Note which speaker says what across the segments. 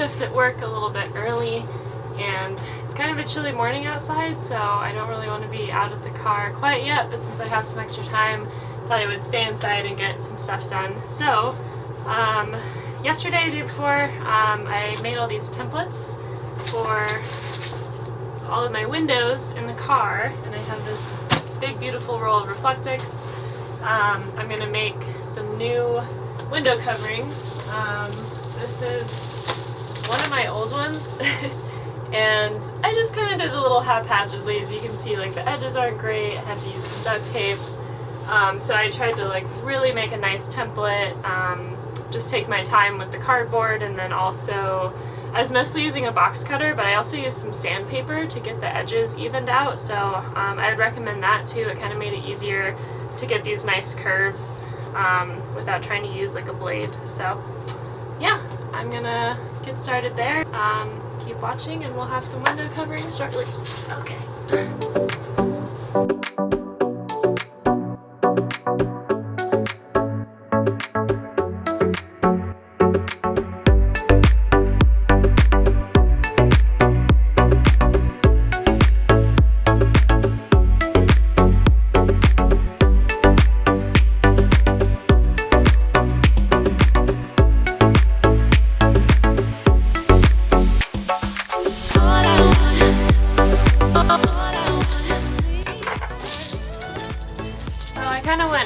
Speaker 1: shift at work a little bit early, and it's kind of a chilly morning outside, so I don't really want to be out of the car quite yet, but since I have some extra time, I thought I would stay inside and get some stuff done. So, yesterday, the day before, I made all these templates for all of my windows in the car, and I have this big beautiful roll of Reflectix. I'm going to make some new window coverings. This is one of my old ones and I just kind of did a little haphazardly. As you can see, like, the edges aren't great. I had to use some duct tape. So I tried to like really make a nice template, just take my time with the cardboard, and then also I was mostly using a box cutter, but I also used some sandpaper to get the edges evened out, so I would recommend that too. It kind of made it easier to get these nice curves without trying to use like a blade. So yeah, I'm gonna get started there. Keep watching and we'll have some window coverings shortly. Okay.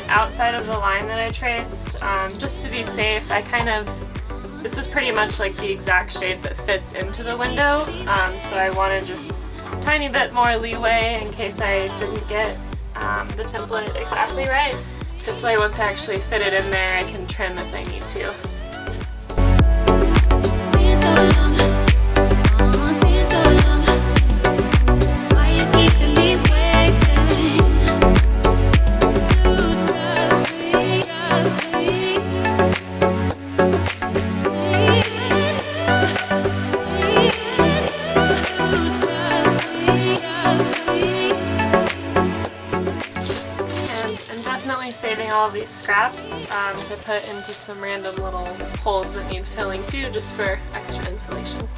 Speaker 1: Outside of the line that I traced, just to be safe. This is pretty much like the exact shape that fits into the window, so I wanted just a tiny bit more leeway in case I didn't get the template exactly right. This way, once I actually fit it in there, I can trim if I need to. Saving all of these scraps to put into some random little holes that need filling too, just for extra insulation.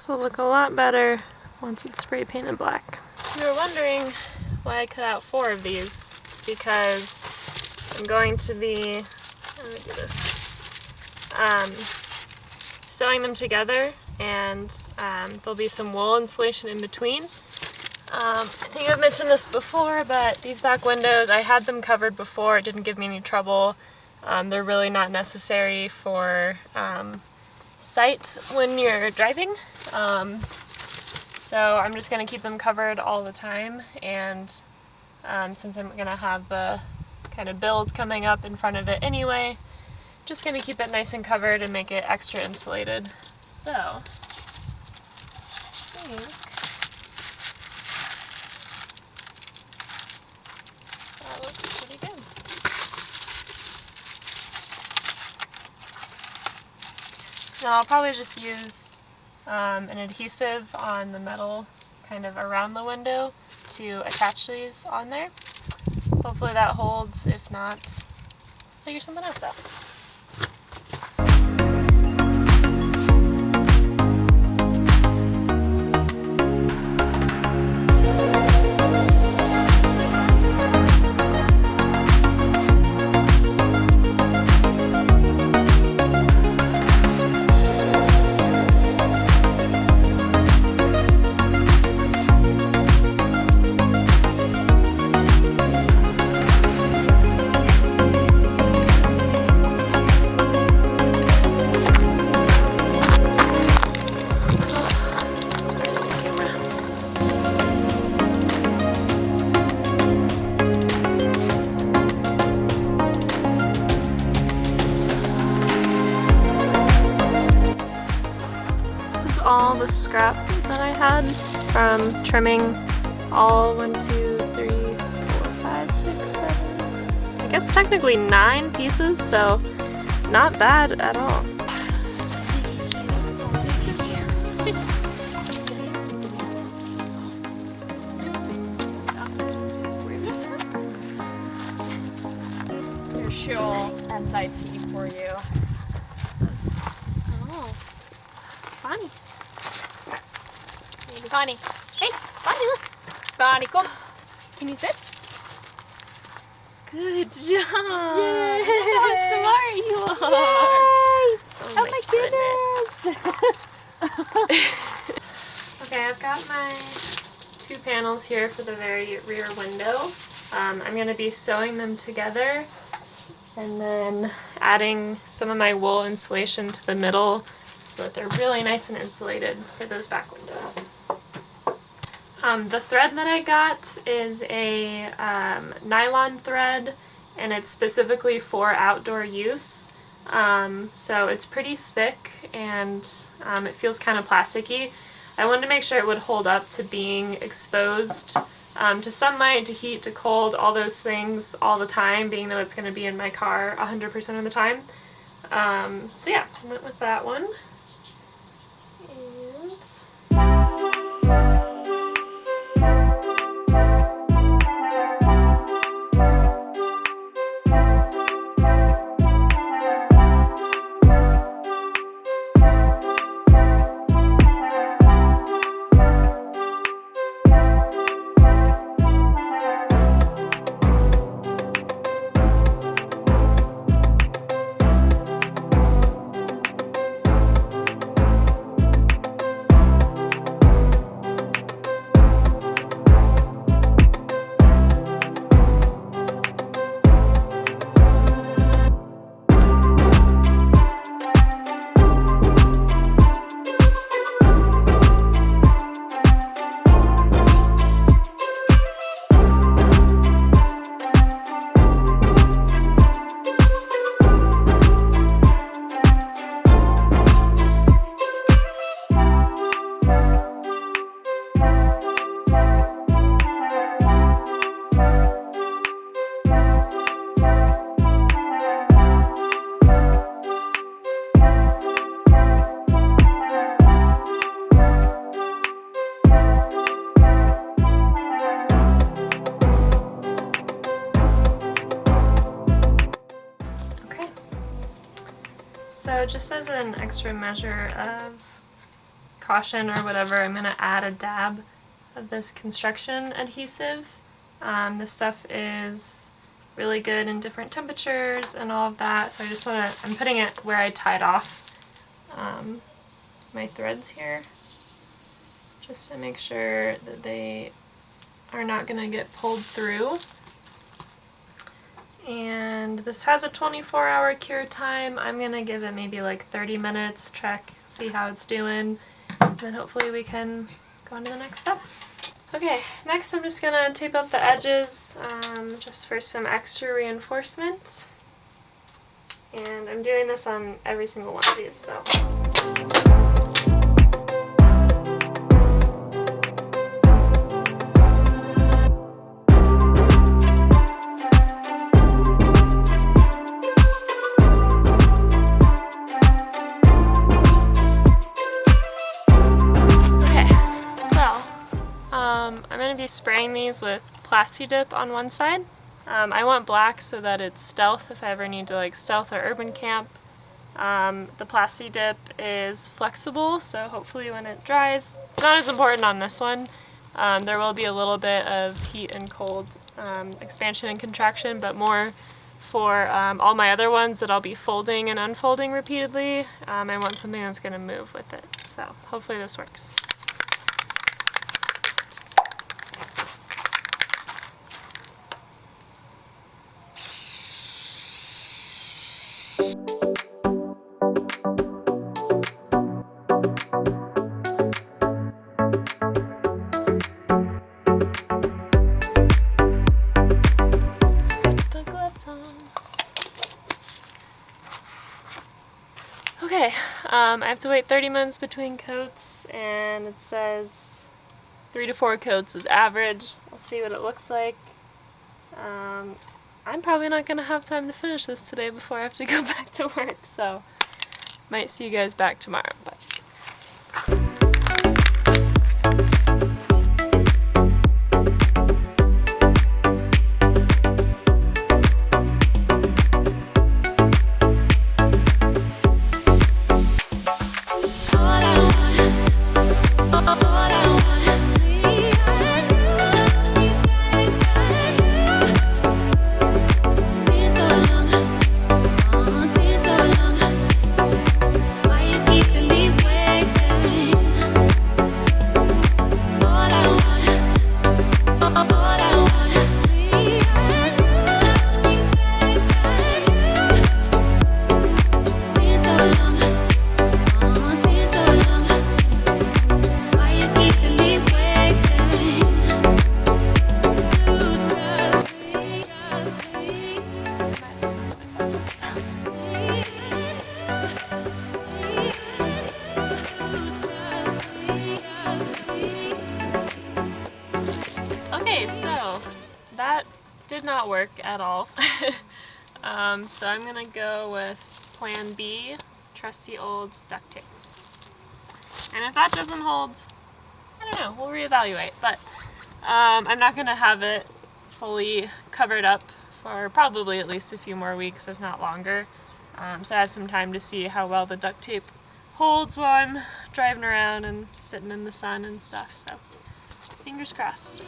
Speaker 1: Will look a lot better once it's spray painted black. If you were wondering why I cut out 4 of these, it's because I'm going to be, let me do this, sewing them together, and there'll be some wool insulation in between. I think I've mentioned this before, but these back windows, I had them covered before. It didn't give me any trouble. They're really not necessary for sight when you're driving. So I'm just going to keep them covered all the time, and since I'm going to have the kind of build coming up in front of it anyway, just going to keep it nice and covered and make it extra insulated. So, I think that looks pretty good. Now I'll probably just use an adhesive on the metal kind of around the window to attach these on there. Hopefully that holds. If not, figure something else out. This is all the scrap that I had from trimming all 1, 2, 3, 4, 5, 6, 7, I guess technically 9 pieces, so not bad at all.
Speaker 2: SIT for you.
Speaker 1: Oh, Bonnie.
Speaker 2: Bonnie.
Speaker 1: Hey, Bonnie, look.
Speaker 2: Bonnie, come.
Speaker 1: Can you sit? Good job.
Speaker 2: Yay.
Speaker 1: How smart you are.
Speaker 2: Yay.
Speaker 1: Oh my
Speaker 2: goodness.
Speaker 1: Okay, I've got my 2 panels here for the very rear window. I'm going to be sewing them together and then adding some of my wool insulation to the middle so that they're really nice and insulated for those back windows. The thread that I got is a nylon thread, and it's specifically for outdoor use. So it's pretty thick and it feels kind of plasticky. I wanted to make sure it would hold up to being exposed to sunlight, to heat, to cold, all those things all the time, being that it's going to be in my car 100% of the time. So yeah, I went with that one. So just as an extra measure of caution or whatever, I'm going to add a dab of this construction adhesive. This stuff is really good in different temperatures and all of that, so I just want to, I'm putting it where I tied off my threads here, just to make sure that they are not going to get pulled through. And this has a 24-hour cure time. I'm going to give it maybe like 30 minutes, check, see how it's doing, and then hopefully we can go on to the next step. Okay, next I'm just going to tape up the edges just for some extra reinforcement. And I'm doing this on every single one of these, so. I'm going to be spraying these with PlastiDip on one side. I want black so that it's stealth if I ever need to like stealth or urban camp. The PlastiDip is flexible, so hopefully when it dries, it's not as important on this one. There will be a little bit of heat and cold expansion and contraction, but more for all my other ones that I'll be folding and unfolding repeatedly. I want something that's going to move with it, so hopefully this works. I have to wait 30 minutes between coats, and it says 3 to 4 coats is average. We'll see what it looks like. I'm probably not going to have time to finish this today before I have to go back to work, so might see you guys back tomorrow. But okay, so that did not work at all. So I'm gonna go with plan B, trusty old duct tape. And if that doesn't hold, I don't know, we'll reevaluate. But I'm not gonna have it fully covered up for probably at least a few more weeks, if not longer. So I have some time to see how well the duct tape holds while I'm driving around and sitting in the sun and stuff. So fingers crossed.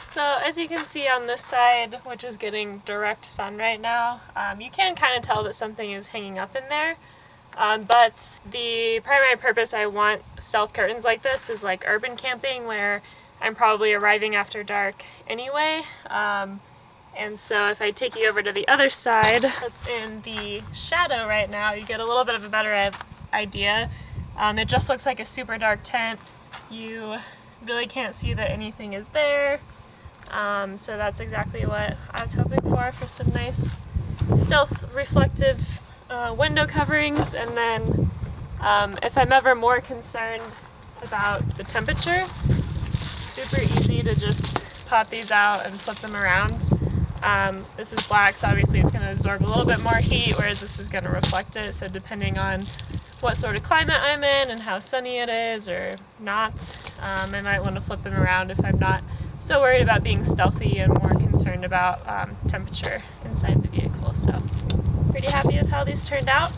Speaker 1: So as you can see on this side, which is getting direct sun right now, you can kind of tell that something is hanging up in there. But the primary purpose I want stealth curtains like this is like urban camping, where I'm probably arriving after dark anyway. And so if I take you over to the other side, that's in the shadow right now, you get a little bit of a better idea. It just looks like a super dark tent. You really can't see that anything is there. So that's exactly what I was hoping for some nice stealth reflective window coverings. And then if I'm ever more concerned about the temperature, super easy to just pop these out and flip them around. This is black, so obviously it's going to absorb a little bit more heat, whereas this is going to reflect it. So depending on what sort of climate I'm in and how sunny it is or not, I might want to flip them around if I'm not so worried about being stealthy and more concerned about temperature inside the vehicle. So pretty happy with how these turned out.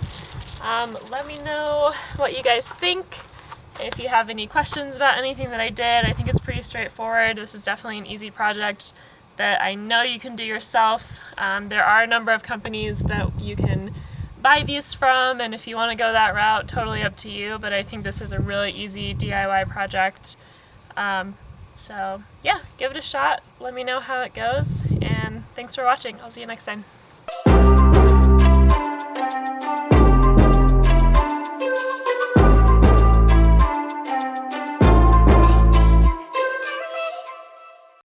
Speaker 1: Let me know what you guys think. If you have any questions about anything that I did, I think it's pretty straightforward. This is definitely an easy project that I know you can do yourself. There are a number of companies that you can buy these from, and if you want to go that route, totally up to you, but I think this is a really easy DIY project. So yeah, give it a shot. Let me know how it goes, and thanks for watching. I'll see you next time.